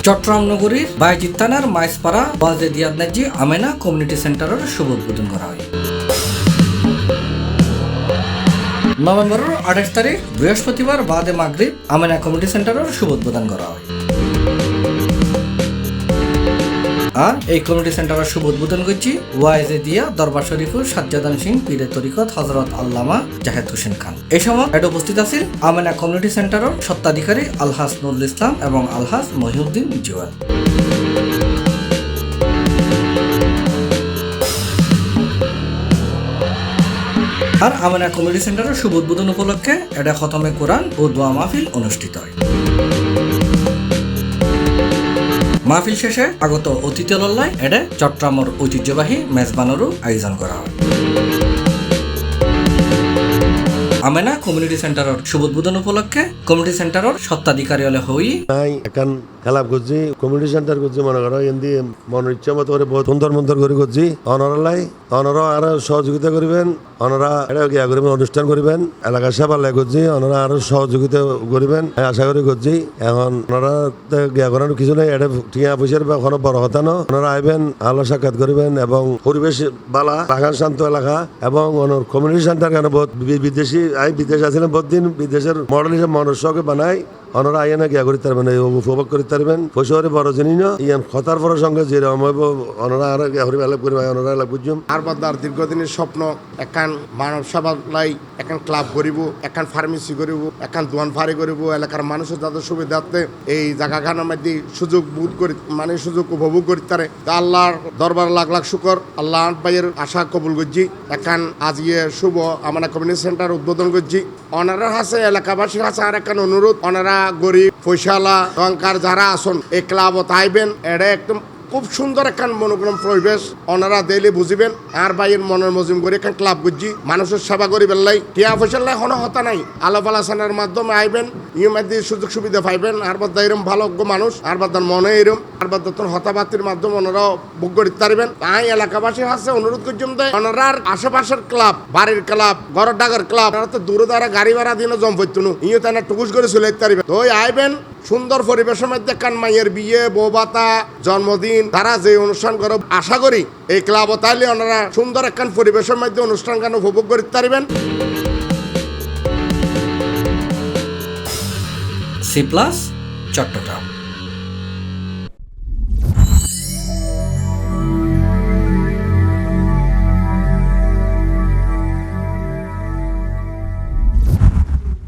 চট্টগ্রাম নগরীর বায়েজিদ থানার মাইজপাড়া ওয়াজে দিয়াদ নাজি আমেনা কমিউনিটি সেন্টারের শুভ উদ্বোধন করা হয়। নভেম্বরের 28 তারিখ বৃহস্পতিবার বাদে মাগরিব আমেনা কমিউনিটি সেন্টারের শুভ উদ্বোধন করা হয়। আর এই কমিউনিটি সেন্টারের শুভ উদ্বোধন করছি ওয়াইজে দিয়া দরবার শরীফুর সাজ্জাদান সিং পীরের তরিকত হযরত আল্লামা জাহেদ হোসেন খান। এই সময় এটা উপস্থিত আছেন আমেনা কমিউনিটি সেন্টারের স্বত্বাধিকারী আলহাজ নুরুল ইসলাম এবং আলহাজ মহিউদ্দিন জুয়েল। আর আমেনা কমিউনিটি সেন্টারের শুভ উদ্বোধন উপলক্ষে এটা খতমে কোরআন ও দোয়া মাহফিল অনুষ্ঠিত হয়। মাহফিল শেষে আগত অতিথিলল্লায় এডে চট্টগ্রামের ঐতিহ্যবাহী মেজবানেরও আয়োজন করা হয়। আমেনা কমিউনিটি সেন্টারের শুভ উদ্বোধন উপলক্ষে কমিউনিটি সেন্টারের স্বত্বাধিকারী হলে হই এখন খেলা করছি কমিউনিটি সেন্টার করছি মনে করো এমনি মনের ইচ্ছা মতো করে বহুত সুন্দর করে করছি অনরা আরো সহযোগিতা করিবেন অনরা এটা গিয়া করিবেন অনুষ্ঠান করিবেন এলাকার সেবা করছি অনরা আরো সহযোগিতা করিবেন আশা করি করছি। এখন ওনারা গিয়া করার কিছু নেই এটা টিয়া পয়সার কোনো বড় কথা না। ওনারা আইবেন আলো সাক্ষাৎ করিবেন এবং পরিবেশ বালা বাগান শান্ত এলাকা এবং কমিউনিটি সেন্টার কেন বহুত বিদেশি বিদেশ আসছিলাম বহুত দিন বিদেশের মডেল হিসেবে মনুষ্যকে বানাই অনরা আইয়া না গিয়া করি পারবেন উপভোগ করি পারবেন পয়সারে বড় জিনিস না ইয়ান খতার পরের সঙ্গে যে অনরা আর গিয়া করি আলাপ করি অনরা আলাপ বুঝুম আর বাদার দীর্ঘদিনের স্বপ্ন একান মানব সেবা লাই একান ক্লাব করিব একান ফার্মেসি করিব একান দোয়ান ফারি করিব এলাকার মানুষের যাদের সুবিধার্থে এই জায়গাখানের মধ্যে সুযোগ বোধ করি মানে সুযোগ উপভোগ করি তারে আল্লাহর দরবার লাখ লাখ শুকর আল্লাহ ভাইয়ের আশা কবুল করছি। একান আজকে শুভ আমরা কমিউনিটি সেন্টার উদ্বোধন করছি অনারা আছে এলাকাবাসী আছে আর একান অনুরোধ অনারা গরিব পয়সালা অহংকার যারা আসন এই ক্লাবত আইবেন এটা একদম খুব সুন্দর একখান মনোগ্রাম পরিবেশ ওনারা দিলে বুঝিবেন আর ভাইয়ের মনের মজিম করে একখান ক্লাব করছি মানুষের সেবা করি বেললাই টিয়া পয়সার লাই কোনো হতা নাই আলাপ আলোচনার মাধ্যমে আইবেন ইউ মাধ্যমে সুযোগ সুবিধা পাইবেন আর বাদা এরম ভালোজ্ঞ মানুষ আর বাদার মনে এরম আর বাদ হতাবাতির মাধ্যমে ওনারাও ভোগ করতে পারবেন। তাই এলাকাবাসী আছে অনুরোধ করছেন ওনারার আশেপাশের ক্লাব বাড়ির ক্লাব ঘর ডাকার ক্লাব ওনারা তো দূরে দ্বারা গাড়ি ভাড়া দিনে জম পড়তুন ইউ তারা টুকুস করে চলে পারবেন। তো আইবেন সুন্দর পরিবেশের মধ্যে কান মাইয়ের বিয়ে বৌভাতা জন্মদিন তারা যে অনুষ্ঠান করে আশা করি এই ক্লাব তাইলে ওনারা সুন্দর একখান পরিবেশের মধ্যে অনুষ্ঠান কেন উপভোগ করতে পারবেন। C+ চট্টগ্রাম।